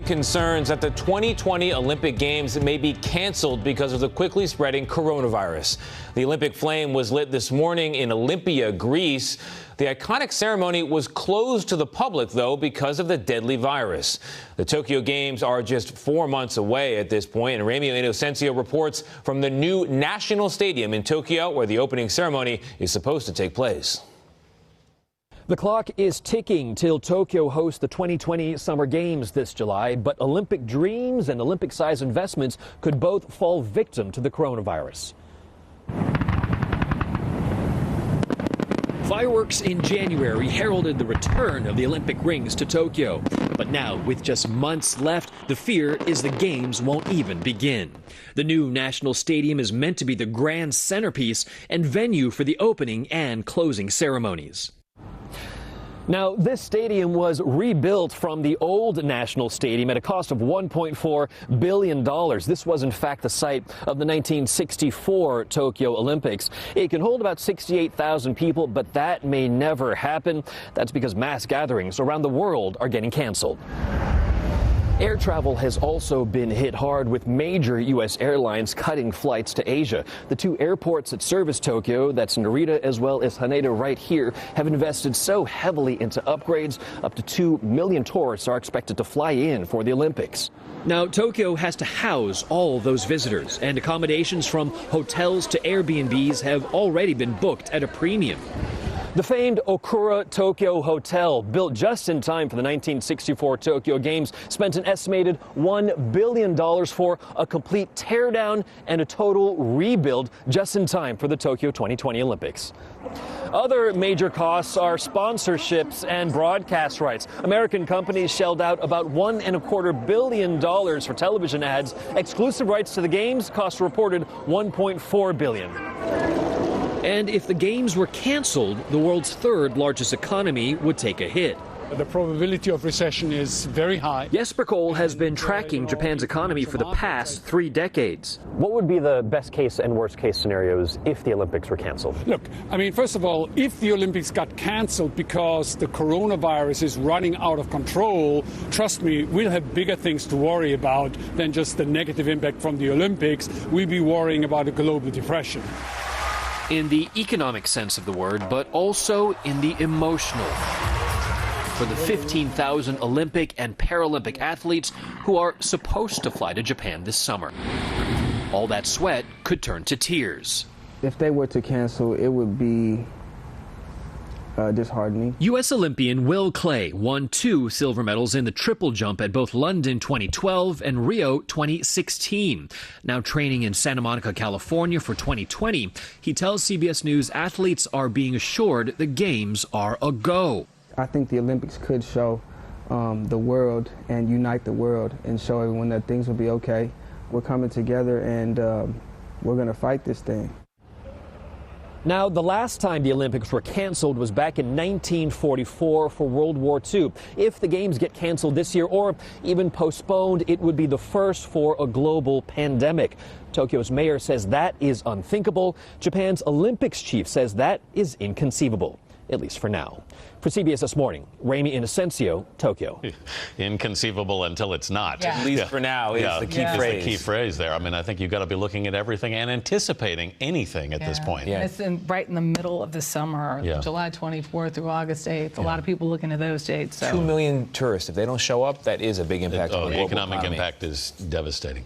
Concerns that the 2020 Olympic Games may be canceled because of the quickly spreading coronavirus. The Olympic flame was lit this morning in Olympia, Greece. The iconic ceremony was closed to the public, though, because of the deadly virus. The Tokyo Games are just 4 months away at this point, and Ramy Inocencio reports from the new National Stadium in Tokyo, where the opening ceremony is supposed to take place. The clock is ticking till Tokyo hosts the 2020 Summer Games this July, but Olympic dreams and Olympic-sized investments could both fall victim to the coronavirus. Fireworks in January heralded the return of the Olympic rings to Tokyo. But now, with just months left, the fear is the Games won't even begin. The new National Stadium is meant to be the grand centerpiece and venue for the opening and closing ceremonies. Now, this stadium was rebuilt from the old National Stadium at a cost of $1.4 billion. This was, in fact, the site of the 1964 Tokyo Olympics. It can hold about 68,000 people, but that may never happen. That's because mass gatherings around the world are getting canceled. Air travel has also been hit hard, with major U.S. airlines cutting flights to Asia. The two airports that service Tokyo, that's Narita as well as Haneda right here, have invested so heavily into upgrades. Up to 2 million tourists are expected to fly in for the Olympics. Now, Tokyo has to house all those visitors, and accommodations from hotels to Airbnbs have already been booked at a premium. The famed Okura Tokyo Hotel, built just in time for the 1964 Tokyo Games, spent an estimated $1 billion for a complete teardown and a total rebuild just in time for the Tokyo 2020 Olympics. Other major costs are sponsorships and broadcast rights. American companies shelled out about $1.25 billion for television ads. Exclusive rights to the Games cost a reported $1.4 billion. And if the Games were canceled, the world's third largest economy would take a hit. The probability of recession is very high. Jesper Kohl has been tracking Japan's economy for the past 3 decades. What would be the best case and worst case scenarios if the Olympics were canceled? Look, I mean, first of all, if the Olympics got canceled because the coronavirus is running out of control, trust me, we'll have bigger things to worry about than just the negative impact from the Olympics. We'll be worrying about a global depression. In the economic sense of the word, but also in the emotional. For the 15,000 Olympic and Paralympic athletes who are supposed to fly to Japan this summer. All that sweat could turn to tears. If they were to cancel, it would be disheartening. U.S. Olympian Will Clay won 2 silver medals in the triple jump at both London 2012 and Rio 2016. Now training in Santa Monica, California for 2020, he tells CBS News athletes are being assured the Games are a go. I think the Olympics could show the world and unite the world and show everyone that things will be okay. We're coming together and we're going to fight this thing. Now, the last time the Olympics were canceled was back in 1944 for World War II. If the Games get canceled this year or even postponed, it would be the first for a global pandemic. Tokyo's mayor says that is unthinkable. Japan's Olympics chief says that is inconceivable, at least for now. For CBS This Morning, Ramy Inocencio, Tokyo. Inconceivable until it's not. At least for now is the key phrase. The key phrase there. I mean, I think you've got to be looking at everything and anticipating anything at this point. Yeah. It's right in the middle of the summer, July 24th through August 8th. A lot of people looking at those dates. So. 2 million tourists. If they don't show up, that is a big impact on the global economic economy. impact is devastating.